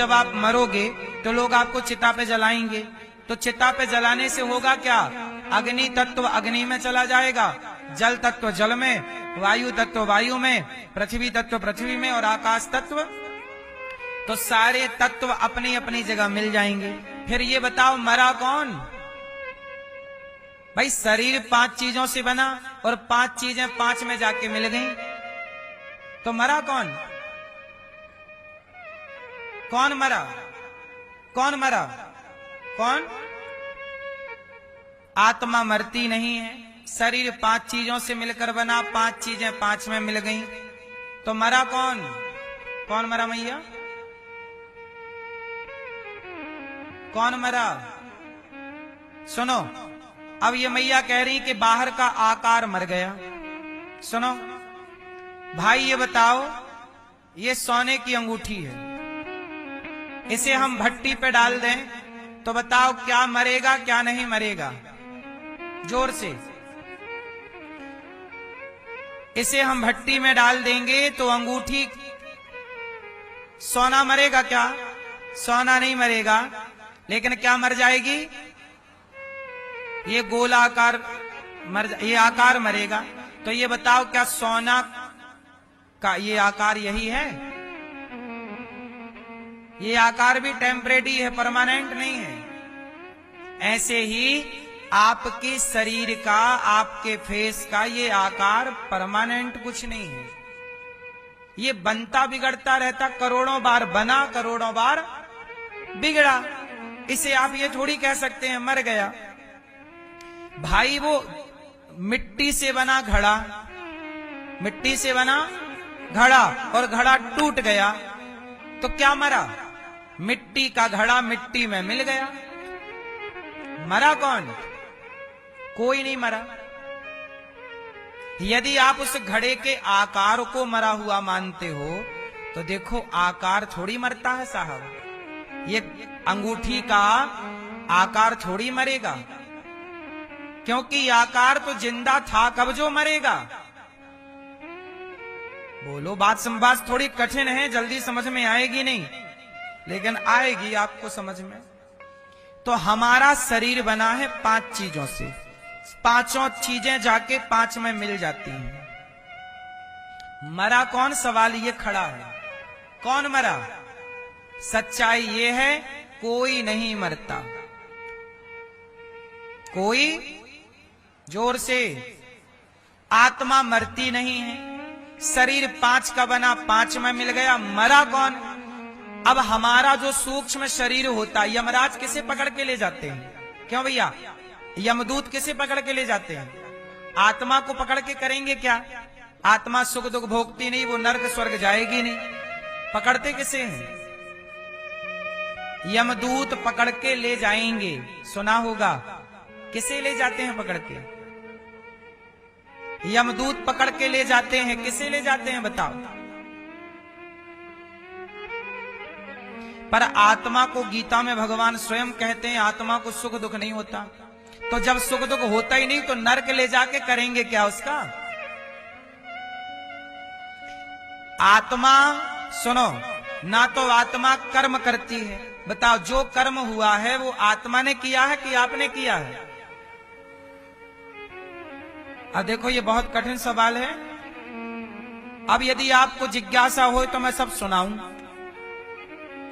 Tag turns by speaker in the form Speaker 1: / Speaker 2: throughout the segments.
Speaker 1: जब आप मरोगे तो लोग आपको चिता पे जलाएंगे, तो चिता पे जलाने से होगा क्या? अग्नि तत्व अग्नि में चला जाएगा, जल तत्व जल में, वायु तत्व वायु में, पृथ्वी तत्व पृथ्वी में और आकाश तत्व, तो सारे तत्व अपनी अपनी जगह मिल जाएंगे। फिर ये बताओ मरा कौन? भाई शरीर 5 चीजों से बना और 5 चीजें 5 में जाके मिल गई, तो मरा कौन? कौन मरा? कौन मरा? कौन? आत्मा मरती नहीं है। शरीर 5 चीजों से मिलकर बना, 5 चीजें 5 में मिल गई, तो मरा कौन? कौन मरा मैया? कौन मरा? सुनो, अब ये मैया कह रही कि बाहर का आकार मर गया। सुनो भाई, ये बताओ, ये सोने की अंगूठी है, इसे हम भट्टी पे डाल दें तो बताओ क्या मरेगा क्या नहीं मरेगा? जोर से। इसे हम भट्टी में डाल देंगे तो अंगूठी, सोना मरेगा क्या? सोना नहीं मरेगा, लेकिन क्या मर जाएगी? ये गोलाकार ये आकार मरेगा। तो ये बताओ क्या सोना का ये आकार यही है? ये आकार भी टेम्परेरी है, परमानेंट नहीं है। ऐसे ही आपके शरीर का, आपके फेस का ये आकार परमानेंट कुछ नहीं है, ये बनता बिगड़ता रहता, करोड़ों बार बना करोड़ों बार बिगड़ा। इसे आप ये थोड़ी कह सकते हैं मर गया। भाई वो मिट्टी से बना घड़ा, मिट्टी से बना घड़ा और घड़ा टूट गया, तो क्या मरा? मिट्टी का घड़ा मिट्टी में मिल गया। मरा कौन? कोई नहीं मरा। यदि आप उस घड़े के आकार को मरा हुआ मानते हो तो देखो आकार थोड़ी मरता है साहब, ये अंगूठी का आकार थोड़ी मरेगा, क्योंकि आकार तो जिंदा था, कब जो मरेगा? बोलो, बात संवाद थोड़ी कठिन है, जल्दी समझ में आएगी नहीं, लेकिन आएगी आपको समझ में। तो हमारा शरीर बना है 5 चीजों से, 5 चीजें जाके 5 में मिल जाती हैं। मरा कौन? सवाल ये खड़ा है, कौन मरा? सच्चाई ये है, कोई नहीं मरता, कोई। जोर से। आत्मा मरती नहीं है, शरीर 5 का बना 5 में मिल गया, मरा कौन? अब हमारा जो सूक्ष्म शरीर होता है, यमराज किसे पकड़ के ले जाते हैं? क्यों भैया? यमदूत किसे पकड़ के ले जाते हैं? आत्मा को पकड़ के करेंगे क्या? आत्मा सुख दुख भोगती नहीं, वो नरक स्वर्ग जाएगी नहीं, पकड़ते किसे हैं? यमदूत पकड़ के ले जाएंगे, सुना होगा। किसे ले जाते हैं पकड़ के? यमदूत पकड़ के ले जाते हैं, किसे ले जाते हैं बताओ? पर आत्मा को गीता में भगवान स्वयं कहते हैं आत्मा को सुख दुख नहीं होता, तो जब सुख दुख होता ही नहीं तो नरक ले जाके करेंगे क्या उसका? आत्मा, सुनो, ना तो आत्मा कर्म करती है, बताओ जो कर्म हुआ है वो आत्मा ने किया है कि आपने किया है? अब देखो ये बहुत कठिन सवाल है। अब यदि आपको जिज्ञासा हो तो मैं सब सुनाऊं,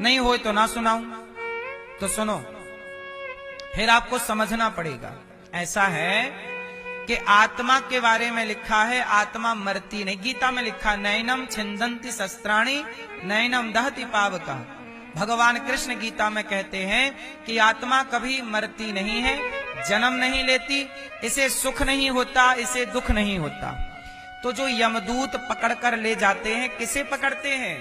Speaker 1: नहीं हो तो ना सुनाऊं, तो सुनो, फिर आपको समझना पड़ेगा। ऐसा है कि आत्मा के बारे में लिखा है आत्मा मरती नहीं। गीता में लिखा नैनम छिंदंती शस्त्राणि नैनम दहति पावका। भगवान कृष्ण गीता में कहते हैं कि आत्मा कभी मरती नहीं है, जन्म नहीं लेती, इसे सुख नहीं होता, इसे दुख नहीं होता। तो जो यमदूत पकड़कर ले जाते हैं, किसे पकड़ते हैं?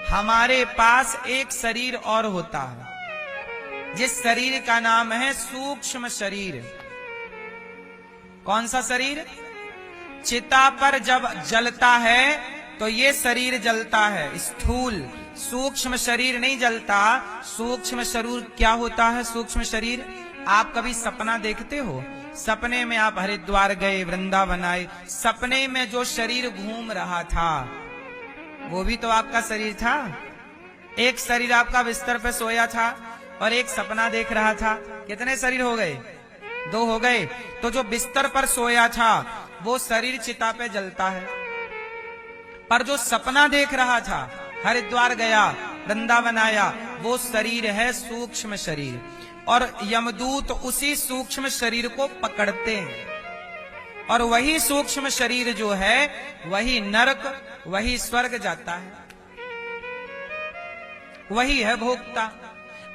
Speaker 1: हमारे पास एक शरीर और होता है, जिस शरीर का नाम है सूक्ष्म शरीर। कौन सा शरीर? चिता पर जब जलता है तो ये शरीर जलता है, स्थूल। सूक्ष्म शरीर नहीं जलता। सूक्ष्म शरीर क्या होता है? सूक्ष्म शरीर, आप कभी सपना देखते हो? सपने में आप हरिद्वार गए, वृंदावन आए, सपने में जो शरीर घूम रहा था वो भी तो आपका शरीर था। एक शरीर आपका बिस्तर पे सोया था और एक सपना देख रहा था। कितने शरीर हो गए? 2 हो गए। तो जो बिस्तर पर सोया था वो शरीर चिता पे जलता है, पर जो सपना देख रहा था, हरिद्वार गया, वृंदावन आया, वो शरीर है सूक्ष्म शरीर, और यमदूत उसी सूक्ष्म शरीर को पकड़ते हैं, और वही सूक्ष्म शरीर जो है वही नरक, वही स्वर्ग जाता है, वही है भोक्ता।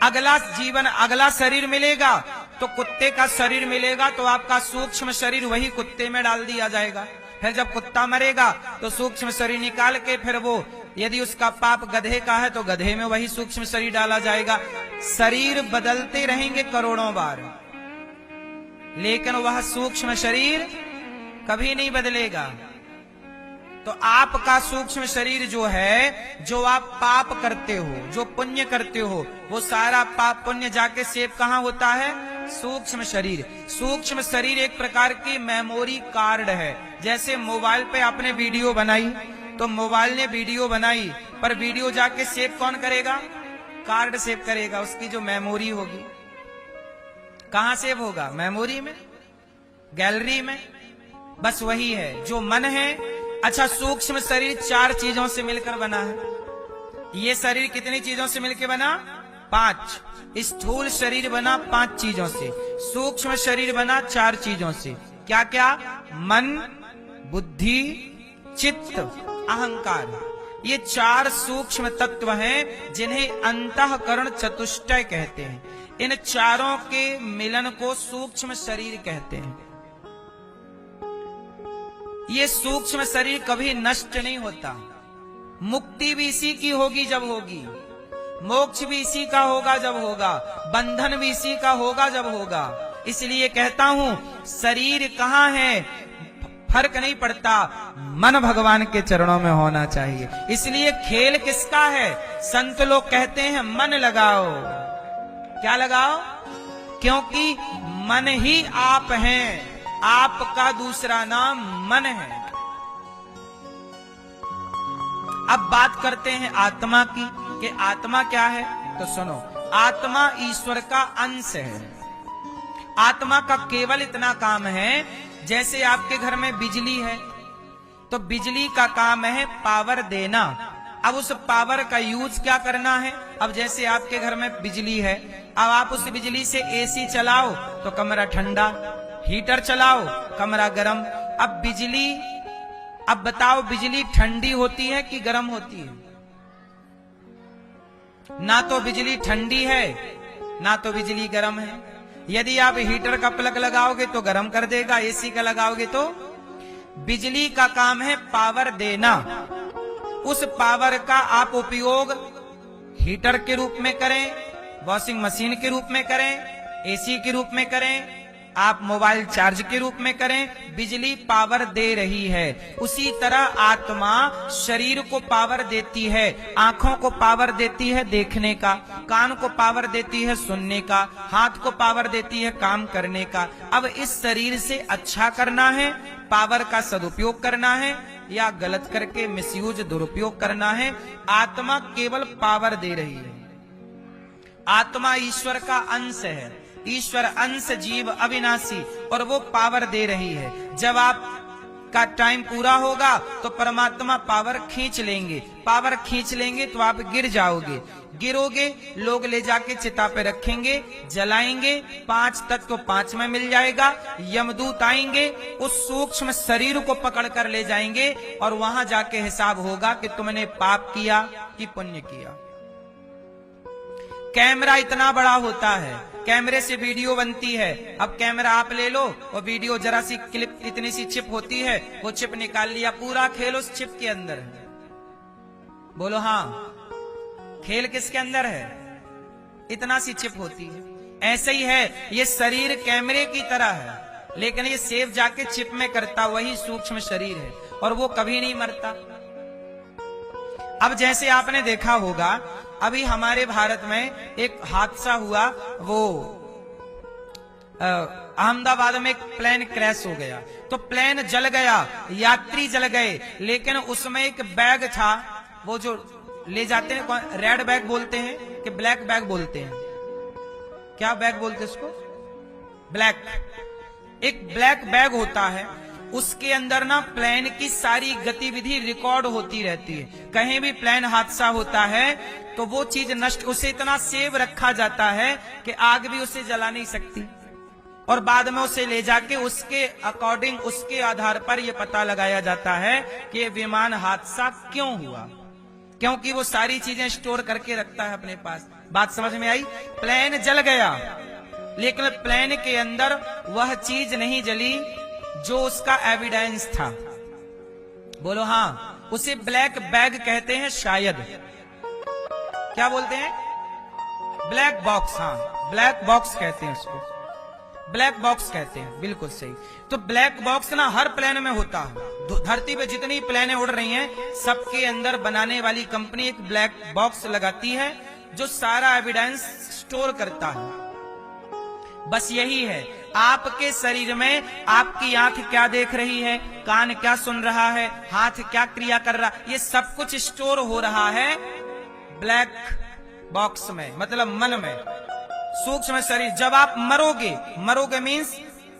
Speaker 1: अगला जीवन, अगला शरीर मिलेगा तो कुत्ते का शरीर मिलेगा, तो आपका सूक्ष्म शरीर वही कुत्ते में डाल दिया जाएगा। फिर जब कुत्ता मरेगा तो सूक्ष्म शरीर निकाल के फिर वो, यदि उसका पाप गधे का है तो गधे में वही सूक्ष्म शरीर डाला जाएगा। शरीर बदलते रहेंगे करोड़ों बार, लेकिन वह सूक्ष्म शरीर कभी नहीं बदलेगा। तो आपका सूक्ष्म शरीर जो है, जो आप पाप करते हो, जो पुण्य करते हो, वो सारा पाप पुण्य जाके सेव कहां होता है? सूक्ष्म शरीर। सूक्ष्म शरीर एक प्रकार की मेमोरी कार्ड है। जैसे मोबाइल पे आपने वीडियो बनाई, तो मोबाइल ने वीडियो बनाई, पर वीडियो जाके सेव कौन करेगा? कार्ड सेव करेगा। उसकी जो मेमोरी होगी कहां सेव होगा? मेमोरी में, गैलरी में। बस वही है जो मन है। अच्छा, सूक्ष्म शरीर 4 चीजों से मिलकर बना है। ये शरीर कितनी चीजों से मिलकर बना? 5। स्थूल शरीर बना 5 चीजों से, सूक्ष्म शरीर बना 4 चीजों से। क्या क्या? मन, बुद्धि, चित्त, अहंकार। ये 4 सूक्ष्म तत्व हैं जिन्हें अंतःकरण चतुष्टय कहते हैं। इन चारों के मिलन को सूक्ष्म शरीर कहते हैं। ये सूक्ष्म शरीर कभी नष्ट नहीं होता। मुक्ति भी इसी की होगी जब होगी, मोक्ष भी इसी का होगा जब होगा, बंधन भी इसी का होगा जब होगा। इसलिए कहता हूं, शरीर कहां है फर्क नहीं पड़ता, मन भगवान के चरणों में होना चाहिए। इसलिए खेल किसका है? संत लोग कहते हैं मन लगाओ। क्या लगाओ? क्योंकि मन ही आप हैं, आपका दूसरा नाम मन है। अब बात करते हैं आत्मा की, कि आत्मा क्या है। तो सुनो, आत्मा ईश्वर का अंश है। आत्मा का केवल इतना काम है, जैसे आपके घर में बिजली है, तो बिजली का काम है पावर देना। अब उस पावर का यूज क्या करना है? अब जैसे आपके घर में बिजली है, अब आप उस बिजली से एसी चलाओ तो कमरा ठंडा, हीटर चलाओ कमरा गर्म। अब बताओ, बिजली ठंडी होती है कि गर्म होती है? ना तो बिजली ठंडी है, ना तो बिजली गर्म है। यदि आप हीटर का प्लग लगाओगे तो गर्म कर देगा, एसी का लगाओगे तो। बिजली का काम है पावर देना। उस पावर का आप उपयोग हीटर के रूप में करें, वॉशिंग मशीन के रूप में करें, एसी के रूप में करें, आप मोबाइल चार्ज के रूप में करें। बिजली पावर दे रही है। उसी तरह आत्मा शरीर को पावर देती है। आंखों को पावर देती है देखने का, कान को पावर देती है सुनने का, हाथ को पावर देती है काम करने का। अब इस शरीर से अच्छा करना है, पावर का सदुपयोग करना है, या गलत करके मिसयूज दुरुपयोग करना है। आत्मा केवल पावर दे रही है। आत्मा ईश्वर का अंश है। ईश्वर अंश, जीव अविनाशी, और वो पावर दे रही है। जब आप का टाइम पूरा होगा तो परमात्मा पावर खींच लेंगे। पावर खींच लेंगे तो आप गिर जाओगे। गिरोगे, लोग ले जाके चिता पे रखेंगे, जलाएंगे, 5 तत्व 5 में मिल जाएगा। यमदूत आएंगे, उस सूक्ष्म शरीर को पकड़ कर ले जाएंगे, और वहां जाके हिसाब होगा कि तुमने पाप किया कि पुण्य किया। कैमरा इतना बड़ा होता है, कैमरे से वीडियो बनती है। अब कैमरा आप ले लो, और वीडियो जरा सी क्लिप, इतनी सी चिप होती है, वो चिप निकाल लिया, पूरा खेल उस चिप के अंदर है। बोलो हाँ, खेल किसके अंदर है? इतना सी चिप होती है। ऐसे ही है, ये शरीर कैमरे की तरह है, लेकिन ये सेव जाके चिप में करता वही सूक्ष्म शरीर है, और वो कभी नहीं मरता। अब जैसे आपने देखा होगा, अभी हमारे भारत में एक हादसा हुआ, वो अहमदाबाद में एक प्लेन क्रैश हो गया। तो प्लेन जल गया, यात्री जल गए, लेकिन उसमें एक बैग था, वो जो ले जाते हैं, रेड बैग बोलते हैं कि ब्लैक बैग बोलते हैं? क्या बैग बोलते हैं इसको? ब्लैक। एक ब्लैक बैग होता है, उसके अंदर ना प्लेन की सारी गतिविधि रिकॉर्ड होती रहती है। कहीं भी प्लेन हादसा होता है तो वो चीज नष्ट, उसे इतना सेव रखा जाता है कि आग भी उसे जला नहीं सकती, और बाद में उसे ले जाके उसके अकॉर्डिंग, उसके आधार पर यह पता लगाया जाता है कि विमान हादसा क्यों हुआ, क्योंकि वो सारी चीजें स्टोर करके रखता है अपने पास। बात समझ में आई? प्लेन जल गया, लेकिन प्लेन के अंदर वह चीज नहीं जली जो उसका एविडेंस था। बोलो हाँ। उसे ब्लैक बैग कहते हैं शायद। क्या बोलते हैं? Black box. हाँ, ब्लैक बॉक्स कहते हैं उसको, ब्लैक बॉक्स कहते हैं, बिल्कुल सही। तो ब्लैक बॉक्स ना हर प्लेन में होता है। धरती पे जितनी प्लेनें उड़ रही हैं, सबके अंदर बनाने वाली कंपनी एक ब्लैक बॉक्स लगाती है जो सारा एविडेंस स्टोर करता है। बस यही है, आपके शरीर में आपकी आंख क्या देख रही है, कान क्या सुन रहा है, हाथ क्या क्रिया कर रहा है, ये सब कुछ स्टोर हो रहा है ब्लैक बॉक्स में, मतलब मन में, सूक्ष्म शरीर। जब आप मरोगे, मरोगे मीन्स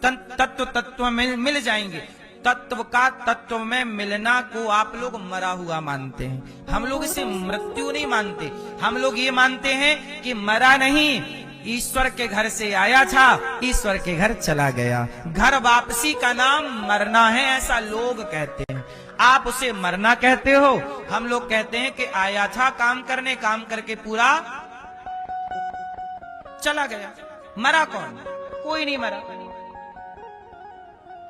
Speaker 1: तत्व मिल जाएंगे। तत्व का तत्व में मिलना को आप लोग मरा हुआ मानते हैं। हम लोग इसे मृत्यु नहीं मानते, हम लोग ये मानते हैं कि मरा नहीं, ईश्वर के घर से आया था, ईश्वर के घर चला गया। घर वापसी का नाम मरना है, ऐसा लोग कहते हैं। आप उसे मरना कहते हो, हम लोग कहते हैं कि आया था काम करने, काम करके पूरा चला गया। मरा कौन? कोई नहीं मरा।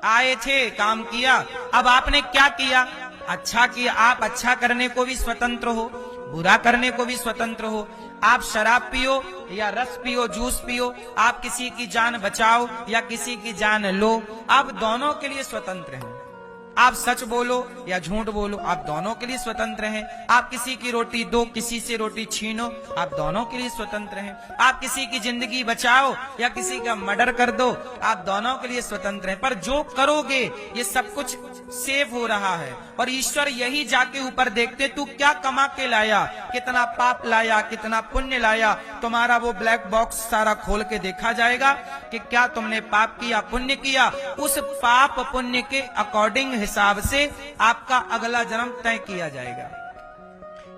Speaker 1: आए थे, काम किया, अब आपने क्या किया? अच्छा किया। आप अच्छा करने को भी स्वतंत्र हो, बुरा करने को भी स्वतंत्र हो। आप शराब पियो या रस पियो, जूस पियो, आप किसी की जान बचाओ या किसी की जान लो, आप दोनों के लिए स्वतंत्र हैं। आप सच बोलो या झूठ बोलो, आप दोनों के लिए स्वतंत्र हैं। आप किसी की रोटी दो, किसी से रोटी छीनो, आप दोनों के लिए स्वतंत्र हैं। आप किसी की जिंदगी बचाओ या किसी का मर्डर कर दो, आप दोनों के लिए स्वतंत्र हैं। पर जो करोगे ये सब कुछ सेव हो रहा है, और ईश्वर यही जाके ऊपर देखते तू क्या कमा के लाया, कितना पाप लाया, कितना पुण्य लाया। तुम्हारा वो ब्लैक बॉक्स सारा खोल के देखा जाएगा कि क्या तुमने पाप किया, पुण्य किया। उस पाप पुण्य के अकॉर्डिंग हिसाब से आपका अगला जन्म तय किया जाएगा।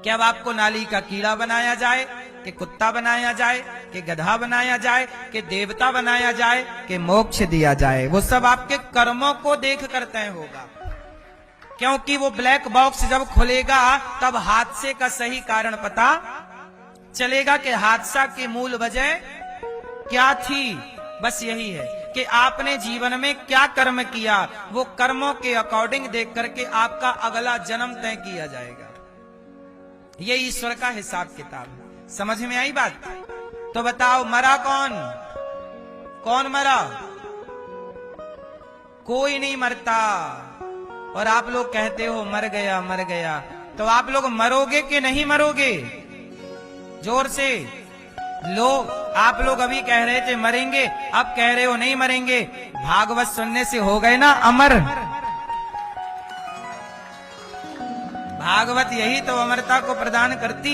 Speaker 1: क्या अब आपको नाली का कीड़ा बनाया जाए, कि कुत्ता बनाया जाए, कि गधा बनाया जाए, कि देवता बनाया जाए, कि मोक्ष दिया जाए, वो सब आपके कर्मों को देख कर तय होगा। क्योंकि वो ब्लैक बॉक्स जब खुलेगा तब हादसे का सही कारण पता चलेगा कि हादसा की मूल वजह क्या थी। बस यही है कि आपने जीवन में क्या कर्म किया, वो कर्मों के अकॉर्डिंग देख करके आपका अगला जन्म तय किया जाएगा। ये ईश्वर का हिसाब किताब है। समझ में आई बात? तो बताओ मरा कौन? कौन मरा? कोई नहीं मरता। और आप लोग कहते हो मर गया मर गया, तो आप लोग मरोगे कि नहीं मरोगे? जोर से लोग, आप लोग अभी कह रहे थे मरेंगे, अब कह रहे हो नहीं मरेंगे। भागवत सुनने से हो गए ना अमर। भागवत यही तो अमरता को प्रदान करती।